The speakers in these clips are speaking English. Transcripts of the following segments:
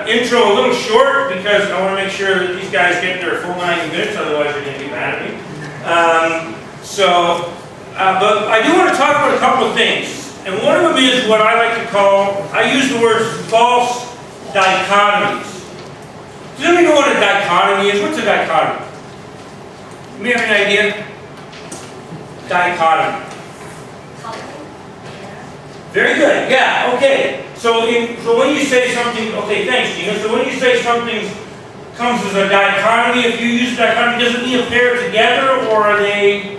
intro a little short because I want to make sure that these guys get their full 90 minutes, otherwise they're going to be mad at me. But I do want to talk about a couple of things. And one of them is what I like to call, I use the word false dichotomies. Does anybody know what a dichotomy is? What's a dichotomy? Do you have any idea? Dichotomy. Very good. Yeah, okay. So when you say something, okay, thanks, Gina. So when you say something comes as a dichotomy, if you use dichotomy, does it mean a pair together, or are they?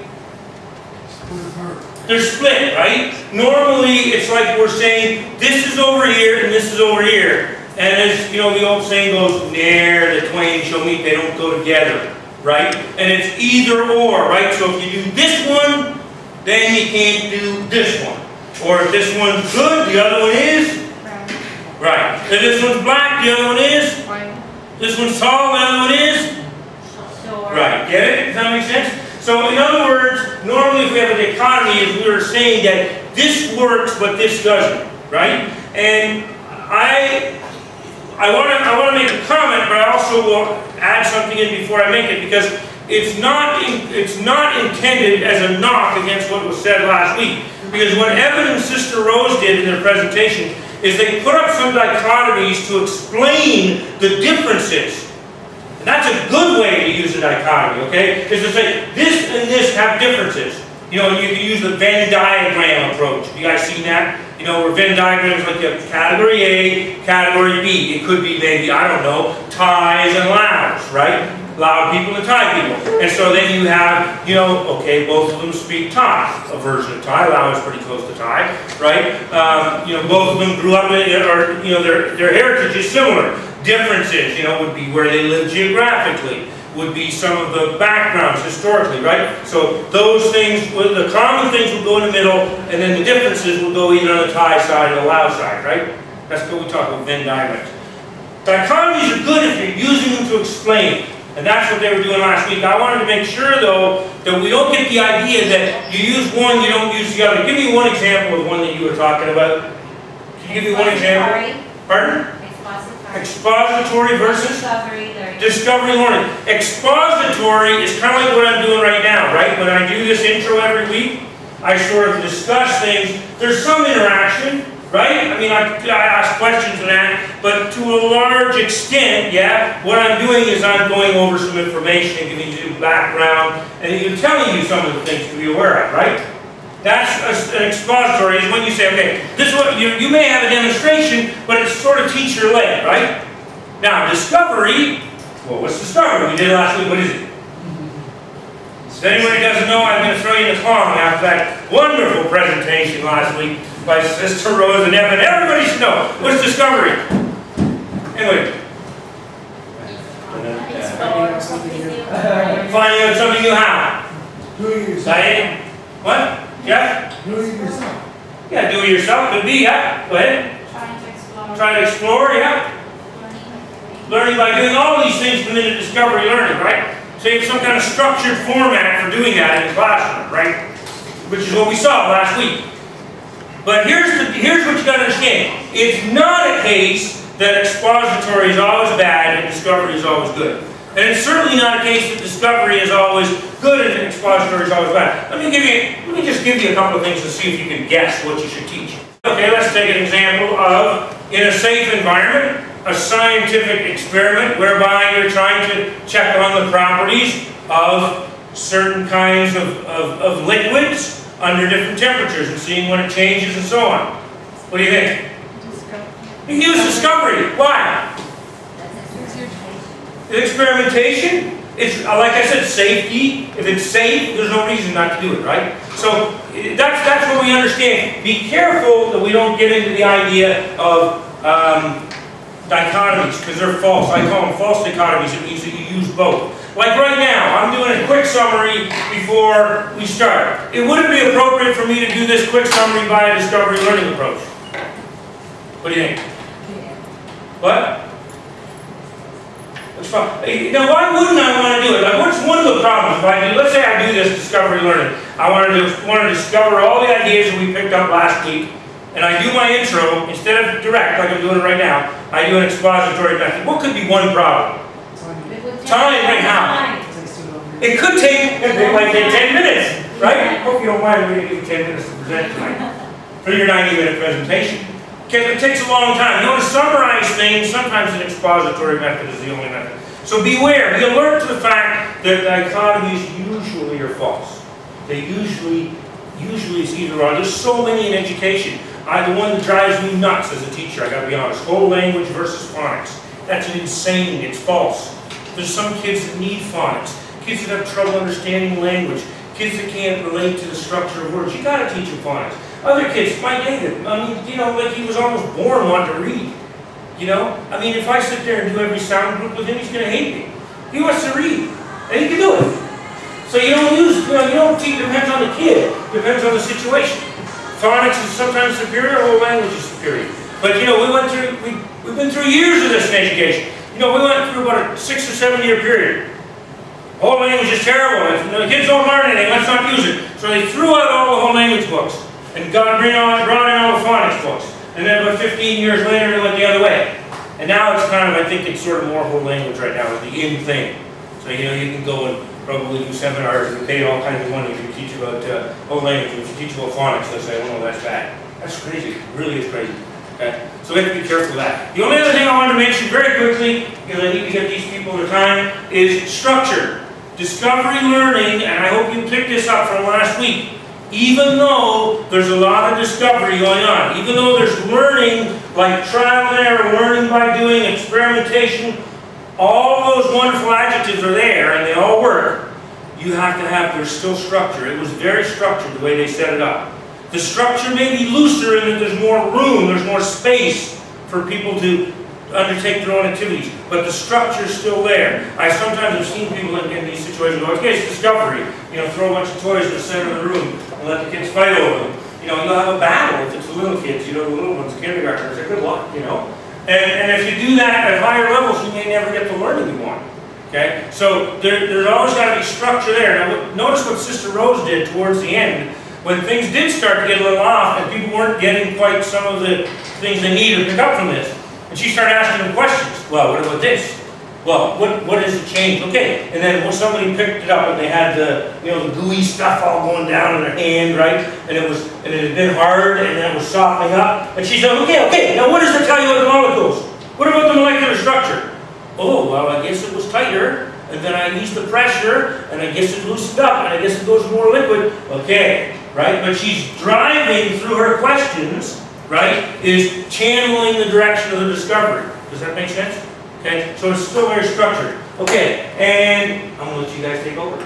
They're split, right? Normally, it's like we're saying, this is over here and this is over here. And as you know, the old saying goes, ne'er the twain shall meet, they don't go together, right? And it's either or, right? So if you do this one, then you can't do this one. Or if this one's good, the other one is? Right. If this one's black, the other one is? This one's tall, the other one is? Right. Get it? Does that make sense? So in other words, normally if we have a dichotomy, is we were saying that this works, but this doesn't, right? And I want to make a comment, but I also will add something in before I make it, because it's not intended as a knock against what was said last week. Because what Evan and Sister Rose did in their presentation is they put up some dichotomies to explain the differences. And that's a good way to use a dichotomy, okay? Is to say, this and this have differences. You know, you can use the Venn diagram approach. Have you guys seen that? You know, where Venn diagrams, like you have category A, category B. It could be maybe, I don't know, ties and louds, right? Loud people and tie people. And so then you have, you know, okay, both of them speak tie, a version of tie. Loud is pretty close to tie, right? You know, both of them grew up in, or, you know, their heritage is similar. Differences, you know, would be where they live geographically, would be some of the backgrounds historically, right? So those things, the common things will go in the middle, and then the differences will go either on the tie side or the loud side, right? That's what we talk about Venn diagrams. Dichotomies are good if you're using them to explain. And that's what they were doing last week. I wanted to make sure, though, that we don't get the idea that you use one, you don't use the other. Give me one example of one that you were talking about. Can you give me one example? Pardon? Expository versus? Discovery learning. Expository is kind of like what I'm doing right now, right? When I do this intro every week, I sort of discuss things. There's some interaction, right? I mean, I ask questions and that, but to a large extent, yeah, what I'm doing is I'm going over some information and giving you background and even telling you some of the things to be aware of, right? That's an expository, is when you say, okay, this is what you may have a demonstration, but it's sort of teacher-led, right? Now, discovery, well, what's discovery? We did it last week, what is it? So anybody who doesn't know, I'm going to throw you in the pond after that wonderful presentation last week by Sister Rose and Evan. Everybody should know. What's discovery? Anyway. Finding out something new how? Doing it yourself. Diane? What? Yeah? Doing it yourself. Yeah, do it yourself. Could be, yeah. Go ahead. Try to explore, yeah. Learning by doing all these things come into discovery learning, right? So you have some kind of structured format for doing that in the classroom, right? Which is what we saw last week. But here's what you got to understand. It's not a case that expository is always bad and discovery is always good. And it's certainly not a case that discovery is always good and expository is always bad. Let me just give you a couple of things to see if you can guess what you should teach. Okay, let's take an example of, in a safe environment, a scientific experiment whereby you're trying to check on the properties of certain kinds of liquids under different temperatures and seeing when it changes and so on. What do you think? You use discovery. Why? Experimentation. It's like I said, safety. If it's safe, there's no reason not to do it, right? So that's what we understand. Be careful that we don't get into the idea of dichotomies, because they're false. I call them false dichotomies. It means that you use both. Like right now, I'm doing a quick summary before we start. It wouldn't be appropriate for me to do this quick summary by a discovery learning approach. What do you think? What? What's fun? Now, why wouldn't I want to do it? Like, what's one of the problems if I do? Let's say I do this discovery learning. I want to discover all the ideas that we picked up last week and I do my intro, instead of direct, like I'm doing it right now, I do an expository method. What could be one problem? Time right now. It could take, it might take 10 minutes, right? Hope you don't mind, we're going to give you 10 minutes to present tonight for your 90-minute presentation. Okay, but it takes a long time. You want to summarize things, sometimes an expository method is the only method. So beware, be alert to the fact that dichotomies usually are false. They usually is either wrong. There's so many in education. The one that drives me nuts as a teacher, I gotta be honest, whole language versus phonics. That's insane, it's false. There's some kids that need phonics, kids that have trouble understanding language, kids that can't relate to the structure of words. You gotta teach them phonics. Other kids, my David, I mean, you know, like he was almost born wanting to read. You know? I mean, if I sit there and do every sound group with him, he's gonna hate me. He wants to read, and he can do it. So you don't use, you don't teach, it depends on the kid, depends on the situation. Phonics is sometimes superior, whole language is superior. But you know, we've been through years of this in education. You know, we went through about a 6 or 7 year period. Whole language is terrible. The kids don't learn anything, let's not use it. So they threw out all the whole language books and brought in all the phonics books. And then about 15 years later, it went the other way. And now it's kind of, I think it's sort of more whole language right now, is the in thing. So you know, you can go and probably do seminars and pay all kinds of money if you teach about whole language. If you teach about phonics, they'll say, oh no, that's bad. That's crazy, it really is crazy. Okay? So we have to be careful of that. The only other thing I wanted to mention very quickly, because I need to get these people their time, is structure. Discovery learning, and I hope you picked this up from last week, even though there's a lot of discovery going on, even though there's learning like trial and error, learning by doing, experimentation, all those wonderful adjectives are there and they all work, you have to have, there's still structure. It was very structured the way they set it up. The structure may be looser in that there's more room, there's more space for people to undertake their own activities, but the structure is still there. I sometimes have seen people in these situations go, okay, it's discovery. You know, throw a bunch of toys in the center of the room and let the kids fight over them. You know, you'll have a battle if it's the little kids, you know, the little ones, kindergartners, good luck, you know. And if you do that at higher levels, you may never get the learning you want. Okay? So there's always got to be structure there. Now, notice what Sister Rose did towards the end. When things did start to get a little off and people weren't getting quite some of the things they needed to pick up from this, and she started asking them questions. Well, what about this? Well, what is the change? Okay, and then when somebody picked it up and they had the, you know, the gooey stuff all going down in their hand, right? And it had been hard and then it was softening up. And she said, okay, now what does it tell you about the molecules? What about the molecular structure? Oh, well, I guess it was tighter, and then I eased the pressure, and I guess it loosened up, and I guess it goes more liquid. Okay, right? But she's driving through her questions, right, is channeling the direction of the discovery. Does that make sense? Okay, so it's still very structured. Okay, and I'm going to let you guys take over.